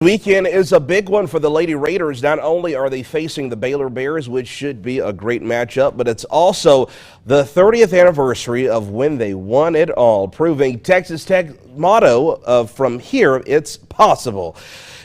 Weekend is a big one for the Lady Raiders. Not only are they facing the Baylor Bears, which should be a great matchup, but it's also the 30th anniversary of when they won it all, proving Texas Tech's motto of "From here, it's possible."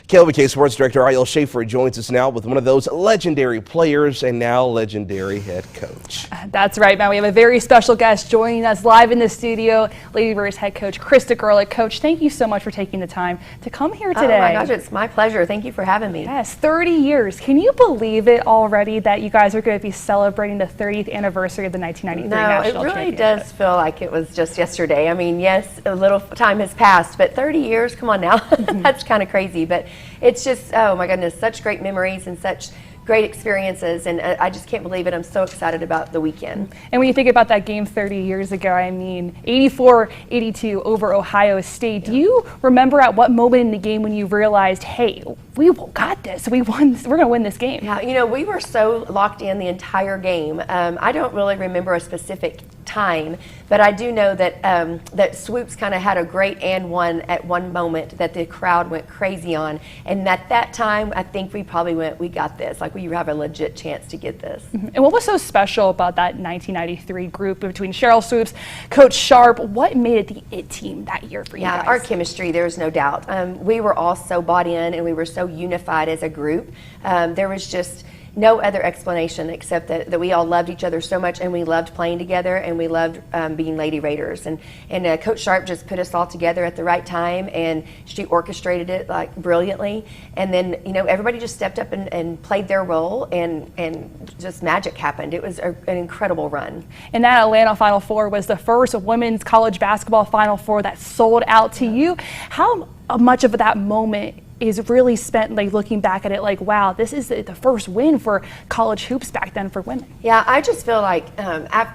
KLBK Sports Director Ariel Schaefer joins us now with one of those legendary players and now legendary head coach. That's right, Matt. We have a very special guest joining us live in the studio, Lady Raiders head coach Krista Gerlich. Coach, thank you so much for taking the time to come here today. Oh my gosh, it's my pleasure. Thank you for having me. Yes, 30 years. Can you believe it already that you guys are going to be celebrating the 30th anniversary of the 1993 National No, it really Championship? does feel like it was just yesterday. I mean, yes, a little time has passed, but 30 years, come on now. That's kind of crazy, but it's just, oh my goodness, such great memories and such great experiences, and I just can't believe it. I'm so excited about the weekend. And when you think about that game 30 years ago, I mean, 84-82 over Ohio State. Yeah. Do you remember at what moment in the game when you realized, hey, we got this, we're going to win this game? Yeah, you know, we were so locked in the entire game. I don't really remember a specific time, but I do know that that Swoops kind of had a great and one at one moment that the crowd went crazy on, and at that time I think we probably went, we got this, like we have a legit chance to get this. And what was so special about that 1993 group between Cheryl Swoops, Coach Sharp? What made it the IT team that year for you guys? Yeah, our chemistry, there's no doubt. We were all so bought in and we were so unified as a group. There was just no other explanation except that we all loved each other so much, and we loved playing together, and we loved being Lady Raiders. And Coach Sharp just put us all together at the right time, and she orchestrated it like brilliantly. And then, you know, everybody just stepped up and played their role, and just magic happened. It was an incredible run. And that Atlanta Final Four was the first women's college basketball Final Four that sold out to you. How much of that moment is really spent like looking back at it like, wow, this is the first win for college hoops back then for women? Yeah, I just feel like,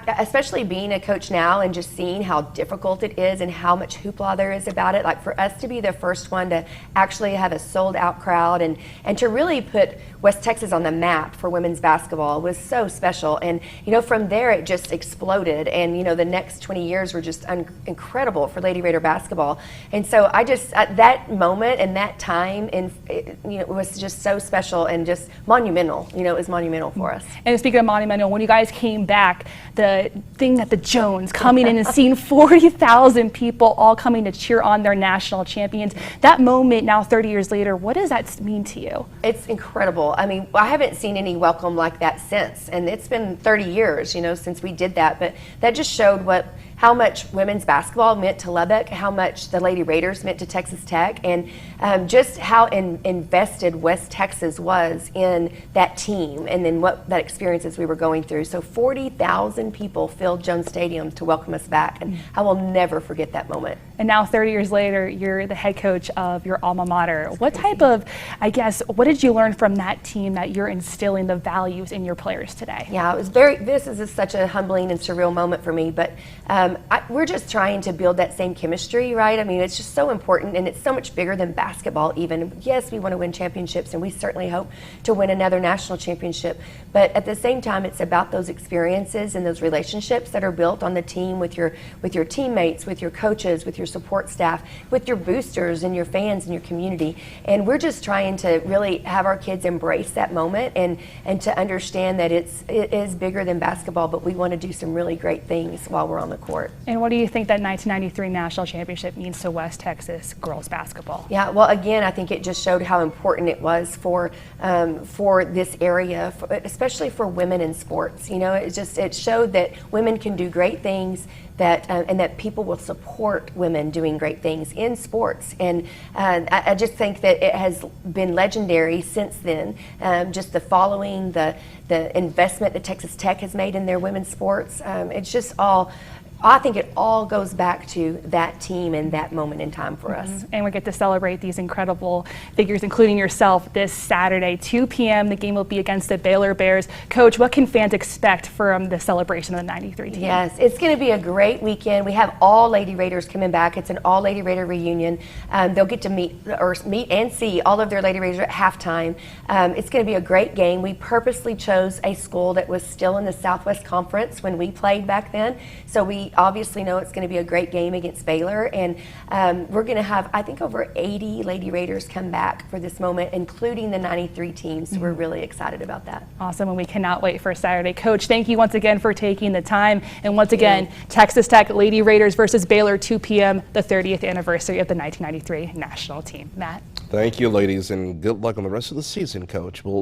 especially being a coach now and just seeing how difficult it is and how much hoopla there is about it, like for us to be the first one to actually have a sold out crowd and to really put West Texas on the map for women's basketball was so special. And, you know, from there it just exploded, and, you know, the next 20 years were just incredible for Lady Raider basketball. And so I just, at that moment and that time, and you know, it was just so special and just monumental. You know, it was monumental for us. And speaking of monumental, when you guys came back, the thing at the Jones coming in and seeing 40,000 people all coming to cheer on their national champions, that moment now 30 years later, what does that mean to you? It's incredible. I mean, I haven't seen any welcome like that since, and it's been 30 years, you know, since we did that, but that just showed how much women's basketball meant to Lubbock, how much the Lady Raiders meant to Texas Tech, and just how invested West Texas was in that team and then what that experiences we were going through. So 40,000 people filled Jones Stadium to welcome us back, and I will never forget that moment. And now 30 years later, you're the head coach of your alma mater. What type of, I guess, what did you learn from that team that you're instilling the values in your players today? Yeah, it was this is such a humbling and surreal moment for me, but we're just trying to build that same chemistry, right? I mean, it's just so important, and it's so much bigger than basketball even. Yes, we want to win championships, and we certainly hope to win another national championship, but at the same time, it's about those experiences and those relationships that are built on the team with your teammates, with your coaches, with your support staff, with your boosters and your fans and your community. And we're just trying to really have our kids embrace that moment and to understand that it is bigger than basketball, but we want to do some really great things while we're on the court. And what do you think that 1993 national championship means to West Texas girls basketball? Yeah, well, again, I think it just showed how important it was for this area, especially for women in sports. You know, it showed that women can do great things, and that people will support women doing great things in sports. And I just think that it has been legendary since then. Just the following, the investment that Texas Tech has made in their women's sports. It's just all, I think it all goes back to that team and that moment in time for us. And we get to celebrate these incredible figures, including yourself, this Saturday, 2 p.m. The game will be against the Baylor Bears. Coach, what can fans expect from the celebration of the 93 team? Yes, it's going to be a great weekend. We have all Lady Raiders coming back. It's an all Lady Raider reunion. They'll get to meet and see all of their Lady Raiders at halftime. It's going to be a great game. We purposely chose a school that was still in the Southwest Conference when we played back then. So we we obviously know it's going to be a great game against Baylor, and we're going to have, I think, over 80 Lady Raiders come back for this moment, including the 93 teams. So we're really excited about that. Awesome, and we cannot wait for Saturday. Coach, thank you once again for taking the time. And once again, Texas Tech Lady Raiders versus Baylor, 2 p.m., the 30th anniversary of the 1993 national team. Matt? Thank you, ladies, and good luck on the rest of the season, Coach. We'll